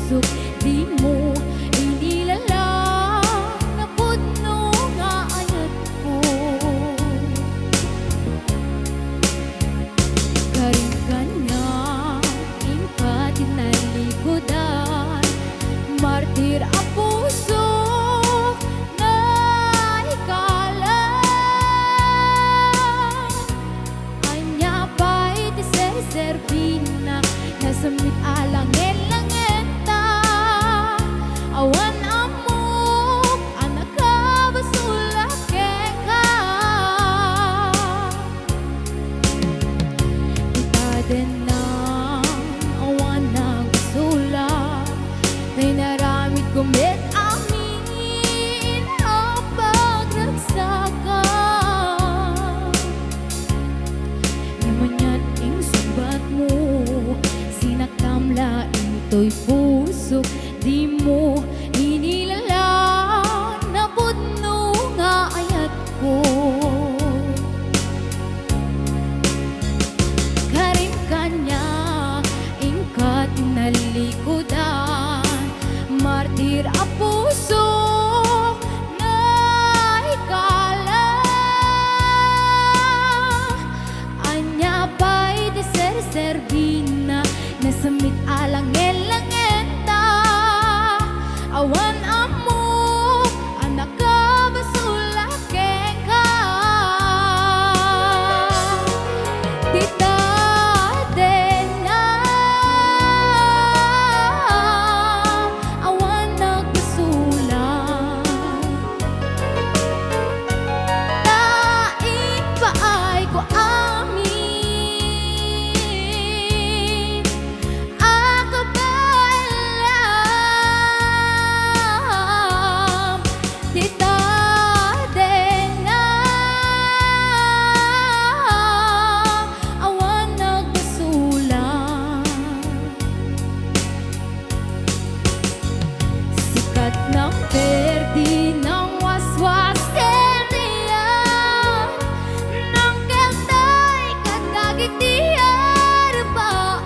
puso, di mo inilalang na pudno nga ayat ko. Karing kanya ingkat tinalikodan, martir ang puso na ikalan. Anya pa'y tiserserbina, nasamit alang elangenta. Awan amok anak ka basulake ka. Itaden na awan nagsulat, tay naramid kumit amin ang pagragsakan. Imanyan ing subat mo, sinaktamla into'y puso, di mo inilalang na pudno nga ayat ko. Karim kanya ingkat tinalikodan, martir ang puso na ikalan. Anya pa'y tiserserbina, nasamit alang elangenta. Awan amok anak ka basulake ka. Tita na awan nagbasulat, tain paay ko amin ako ba alam. Tita na awan nagbasulat, sikat ng perdi ng waswas keriya, ng keltay kadagitiar baan.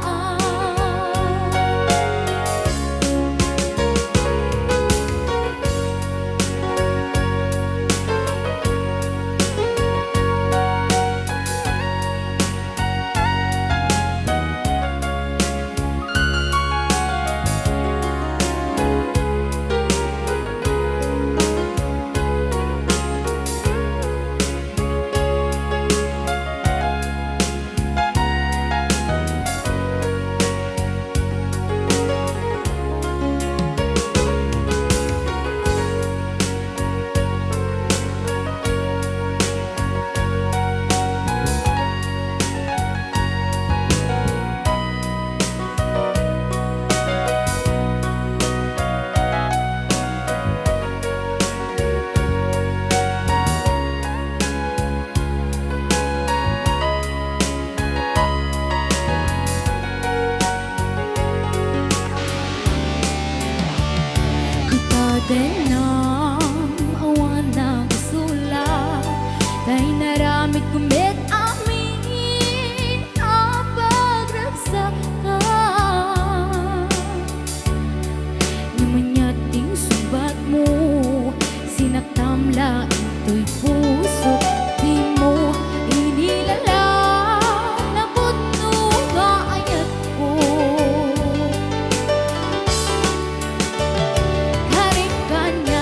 Itaden na awan nagsulat, tay naramid kumit amin ang pagragsakan. Namanyating subat mo, sinaktamla into'y puso, di mo inilalang na pudno nga ayat ko. Karing kanya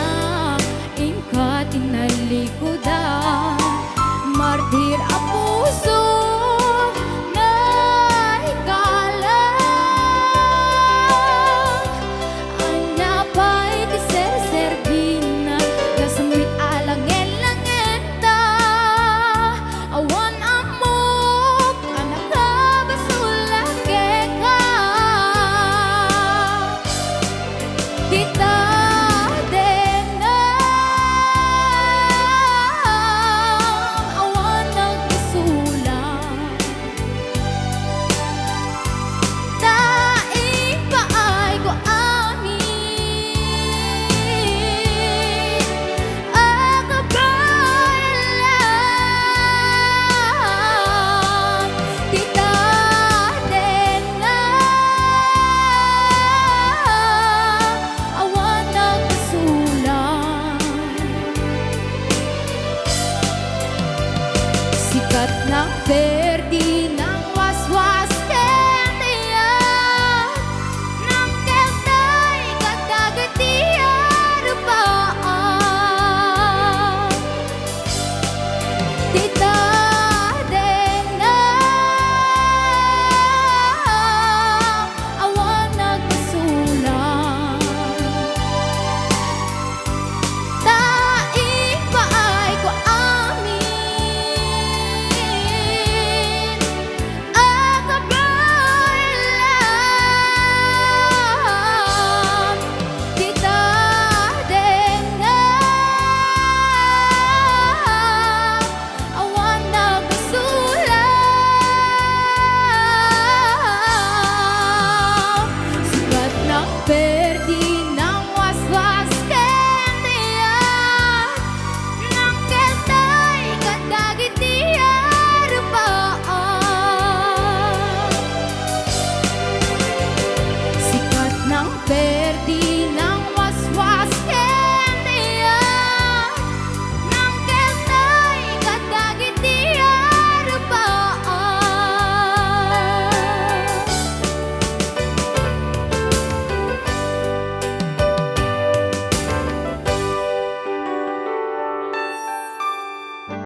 Pero